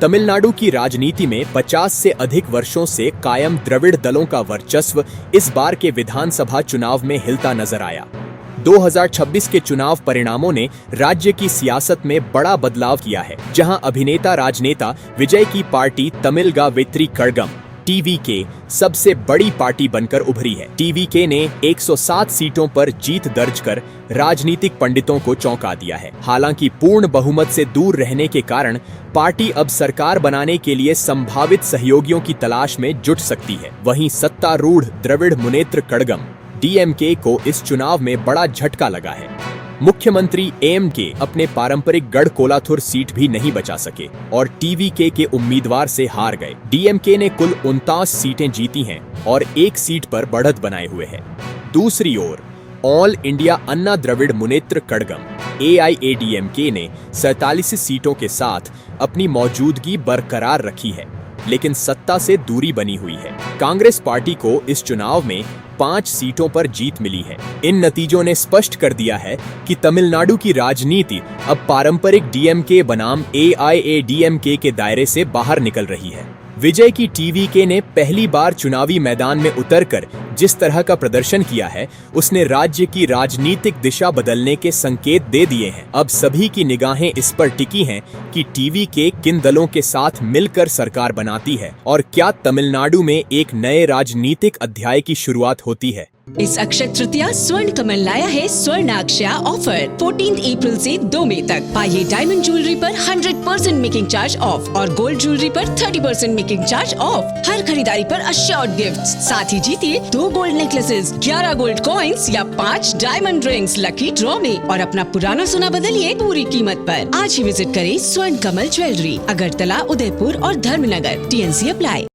तमिलनाडु की राजनीति में 50 से अधिक वर्षों से कायम द्रविड़ दलों का वर्चस्व इस बार के विधानसभा चुनाव में हिलता नजर आया। 2026 के चुनाव परिणामों ने राज्य की सियासत में बड़ा बदलाव किया है, जहां अभिनेता राजनेता विजय की पार्टी तमिलगा वेत्री कड़गम टीवीके सबसे बड़ी पार्टी बनकर उभरी है। टीवीके ने 107 सीटों पर जीत दर्ज कर राजनीतिक पंडितों को चौंका दिया है। हालांकि पूर्ण बहुमत से दूर रहने के कारण पार्टी अब सरकार बनाने के लिए संभावित सहयोगियों की तलाश में जुट सकती है। वहीं सत्तारूढ़ द्रविड़ मुनेत्र कड़गम डीएमके को इस चुनाव में बड़ा झटका लगा है। मुख्यमंत्री एमके अपने पारंपरिक गढ़ कोलाथुर सीट भी नहीं बचा सके और टीवीके के उम्मीदवार से हार गए। डीएमके ने कुल 49 सीटें जीती हैं और एक सीट पर बढ़त बनाए हुए है। दूसरी ओर ऑल इंडिया अन्ना द्रविड़ मुनेत्र कड़गम एआईएडीएमके ने 47 सीटों के साथ अपनी मौजूदगी बरकरार रखी है, लेकिन सत्ता से दूरी बनी हुई है। कांग्रेस पार्टी को इस चुनाव में 5 सीटों पर जीत मिली है। इन नतीजों ने स्पष्ट कर दिया है कि तमिलनाडु की राजनीति अब पारंपरिक डीएमके बनाम एआईएडीएमके के दायरे से बाहर निकल रही है। विजय की टीवीके ने पहली बार चुनावी मैदान में उतरकर जिस तरह का प्रदर्शन किया है, उसने राज्य की राजनीतिक दिशा बदलने के संकेत दे दिए हैं। अब सभी की निगाहें इस पर टिकी हैं कि टीवीके किन दलों के साथ मिलकर सरकार बनाती है और क्या तमिलनाडु में एक नए राजनीतिक अध्याय की शुरुआत होती है। इस अक्षय तृतीया स्वर्ण कमल लाया है स्वर्णाक्षया ऑफर 14 अप्रैल से 2 मई तक। पाइए डायमंड ज्वेलरी पर 100% मेकिंग चार्ज ऑफ और गोल्ड ज्वेलरी पर 30% मेकिंग चार्ज ऑफ। हर खरीदारी पर अश्योर्ड गिफ्ट्स, साथ ही जीतिए 2 गोल्ड नेकलेसेस, 11 गोल्ड कॉइन्स या 5 डायमंड रिंग्स लकी ड्रॉ में और अपना पुराना सोना बदलिए पूरी कीमत पर। आज ही विजिट करें स्वर्ण कमल ज्वेलरी, अगरतला, उदयपुर और धर्मनगर। TNC apply.